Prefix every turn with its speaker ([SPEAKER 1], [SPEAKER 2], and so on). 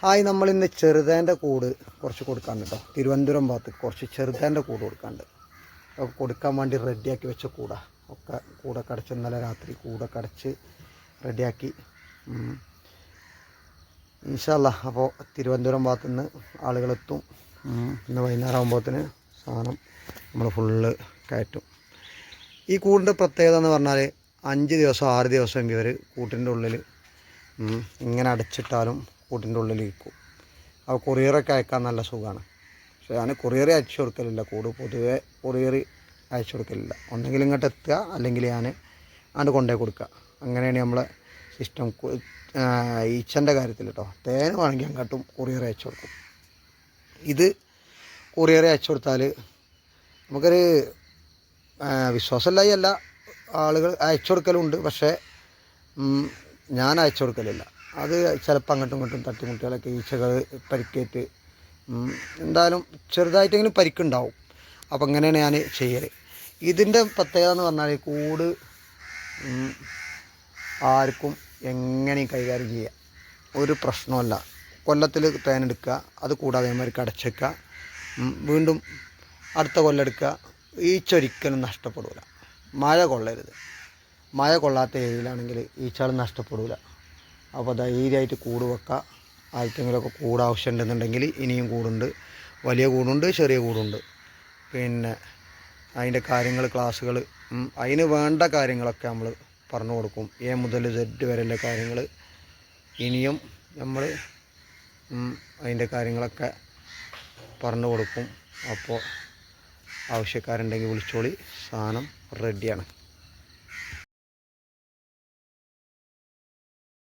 [SPEAKER 1] Hi, നമ്മളിന്ന് ചെറുതേൻ്റെ കൂട് കുറച്ച് കൊടുക്കാണ്ട് കേട്ടോ. തിരുവനന്തപുരം ഭാഗത്ത് കുറച്ച് ചെറുതേൻ്റെ കൂട് കൊടുക്കാണ്ട്. കൊടുക്കാൻ വേണ്ടി റെഡിയാക്കി വെച്ച ഒക്കെ കൂടൊക്കെ അടച്ച് ഇന്നലെ രാത്രി കൂടൊക്കെ അടച്ച് റെഡിയാക്കി. ഇൻഷാ അല്ലാ അപ്പോൾ തിരുവനന്തപുരം ഭാഗത്തു നിന്ന് ആളുകളെത്തും. ഇന്ന് വൈകുന്നേരം ആകുമ്പോഴത്തേന് സാധനം നമ്മൾ ഫുള്ള് കയറ്റും. ഈ കൂടിൻ്റെ പ്രത്യേകത എന്ന് പറഞ്ഞാൽ 5 ദിവസം 6 ദിവസം ഇവർ കൂട്ടിൻ്റെ ഉള്ളിൽ ഇങ്ങനെ അടച്ചിട്ടാലും കൂട്ടിൻ്റെ ഉള്ളിലിരിക്കും. അപ്പോൾ കൊറിയറൊക്കെ അയക്കാൻ നല്ല സുഖമാണ്. പക്ഷേ ഞാൻ കൊറിയർ അയച്ചു കൊടുക്കലില്ല. കൂട് പൊതുവെ കൊറിയർ അയച്ചു കൊടുക്കലില്ല. ഒന്നെങ്കിൽ ഇങ്ങോട്ട് എത്തുക, അല്ലെങ്കിൽ ഞാൻ അങ്ങോട്ട് കൊണ്ടുപോയി കൊടുക്കുക. അങ്ങനെയാണ് നമ്മളെ സിസ്റ്റം. ഈച്ചൻ്റെ കാര്യത്തിൽ കേട്ടോ. തേൻ വേണമെങ്കിൽ അങ്ങോട്ടും കൊറിയർ അയച്ചു കൊടുക്കും. ഇത് കൊറിയർ അയച്ചു കൊടുത്താൽ നമുക്കൊരു വിശ്വാസമില്ലായി അല്ല, ആളുകൾ അയച്ചു കൊടുക്കലുണ്ട്. പക്ഷേ ഞാൻ അയച്ചു കൊടുക്കലില്ല. അത് ചിലപ്പോൾ അങ്ങോട്ടും ഇങ്ങോട്ടും തട്ടിമുട്ടികളൊക്കെ ഈച്ചകൾ പരിക്കേറ്റ് എന്തായാലും ചെറുതായിട്ടെങ്കിലും പരിക്കുണ്ടാവും. അപ്പോൾ ഇങ്ങനെയാണ് ഞാൻ ചെയ്യൽ. ഇതിൻ്റെ പ്രത്യേകത എന്ന് പറഞ്ഞാൽ കൂട് ആർക്കും എങ്ങനെയും കൈകാര്യം ചെയ്യാം, ഒരു പ്രശ്നമല്ല. കൊല്ലത്തിൽ തേനെടുക്കുക, അത് കൂടാതെ അതേമാതിരി അടച്ചേക്കുക, വീണ്ടും അടുത്ത കൊല്ലം എടുക്കുക. ഈച്ച ഒരിക്കലും നഷ്ടപ്പെടില്ല. മഴ കൊള്ളരുത്. മഴ കൊള്ളാത്ത ഏരിയയിലാണെങ്കിൽ ഈച്ചകൾ നഷ്ടപ്പെടില്ല. അപ്പോൾ ധൈര്യമായിട്ട് കൂട് വെക്കുക. ആർക്കെങ്കിലുമൊക്കെ കൂട് ആവശ്യമുണ്ടെന്നുണ്ടെങ്കിൽ ഇനിയും കൂടുണ്ട്, വലിയ കൂടുണ്ട്, ചെറിയ കൂടുണ്ട്. പിന്നെ അതിൻ്റെ കാര്യങ്ങൾ ക്ലാസ്സുകൾ, അതിന് വേണ്ട കാര്യങ്ങളൊക്കെ നമ്മൾ പറഞ്ഞു കൊടുക്കും. A മുതൽ Z വരെയുള്ള കാര്യങ്ങൾ ഇനിയും നമ്മൾ അതിൻ്റെ കാര്യങ്ങളൊക്കെ പറഞ്ഞു കൊടുക്കും. അപ്പോൾ ആവശ്യക്കാരുണ്ടെങ്കിൽ വിളിച്ചോളി, സാധനം റെഡിയാണ്.